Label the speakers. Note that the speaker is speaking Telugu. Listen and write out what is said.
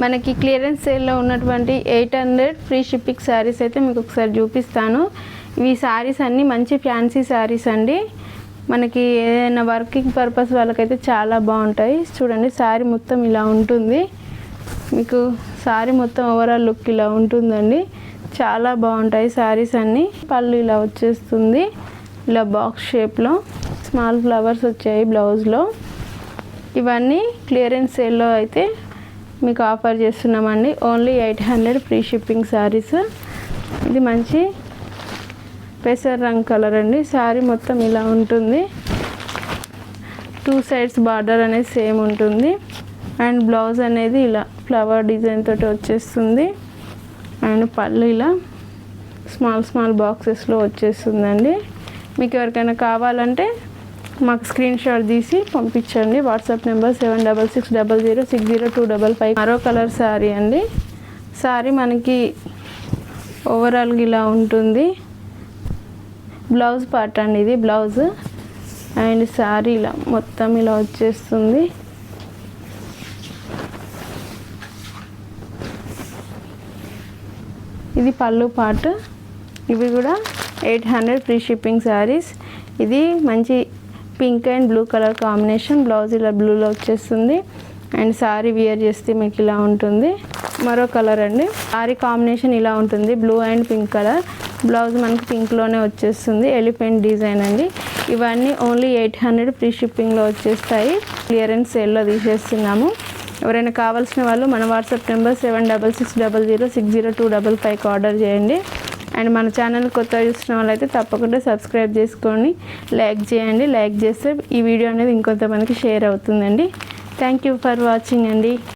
Speaker 1: మనకి క్లియరెన్స్ సేల్లో ఉన్నటువంటి 800 ఫ్రీ షిప్పింగ్ శారీస్ అయితే మీకు ఒకసారి చూపిస్తాను. ఇవి శారీస్ అన్నీ మంచి ఫ్యాన్సీ శారీస్ అండి. మనకి ఏదైనా వర్కింగ్ పర్పస్ వాళ్ళకైతే చాలా బాగుంటాయి. చూడండి శారీ మొత్తం ఇలా ఉంటుంది. మీకు శారీ మొత్తం ఓవరాల్ లుక్ ఇలా ఉంటుందండి. చాలా బాగుంటాయి శారీస్ అన్నీ. పళ్ళు ఇలా వచ్చేస్తుంది, ఇలా బాక్స్ షేప్లో స్మాల్ ఫ్లవర్స్ వచ్చాయి బ్లౌజ్లో. ఇవన్నీ క్లియరెన్స్ సేల్లో అయితే మీకు ఆఫర్ చేస్తున్నామండి. Only 800 free shipping saris. ఇది మంచి పెసర్ రంగ్ కలర్ అండి. శారీ మొత్తం ఇలా ఉంటుంది. 2 సైడ్స్ బార్డర్ అనేది సేమ్ ఉంటుంది. అండ్ బ్లౌజ్ అనేది ఇలా ఫ్లవర్ డిజైన్ తోటి వచ్చేస్తుంది. అండ్ పళ్ళు ఇలా స్మాల్ బాక్సెస్లో వచ్చేస్తుందండి. మీకు ఎవరికైనా కావాలంటే మాకు స్క్రీన్ షాట్ తీసి పంపించండి. WhatsApp number 7660060255. మరో కలర్ శారీ అండి. శారీ మనకి ఓవరాల్గా ఇలా ఉంటుంది. బ్లౌజ్ పార్ట్ అండి ఇది బ్లౌజ్. అండ్ శారీ ఇలా మొత్తం ఇలా వచ్చేస్తుంది. ఇది పళ్ళు పార్ట్. ఇవి కూడా 800 ఫ్రీ షిప్పింగ్ శారీస్. ఇది మంచి pink and blue colour combination. Blouse ఇలా బ్లూలో వచ్చేస్తుంది. అండ్ శారీ వియర్ చేస్తే మీకు ఇలా ఉంటుంది. మరో కలర్ అండి. శారీ కాంబినేషన్ ఇలా ఉంటుంది, blue and pink colour. Blouse మనకి పింక్లోనే వచ్చేస్తుంది. ఎలిఫెంట్ డిజైన్ అండి. ఇవన్నీ ఓన్లీ 800 ఫ్రీ షిప్పింగ్లో వచ్చేస్తాయి. క్లియరెన్స్ సేల్లో తీసేస్తున్నాము. ఎవరైనా కావాల్సిన వాళ్ళు మన వాట్సాప్ నెంబర్ 7660060255కి ఆర్డర్ చేయండి. అండ్ మన ఛానల్ కొత్తగా చూస్తున్న వాళ్ళైతే తప్పకుండా సబ్స్క్రైబ్ చేసుకొని లైక్ చేయండి. లైక్ చేస్తే ఈ వీడియో అనేది ఇంకొంతమందికి షేర్ అవుతుందండి. థ్యాంక్ యూ ఫర్ వాచింగ్ అండి.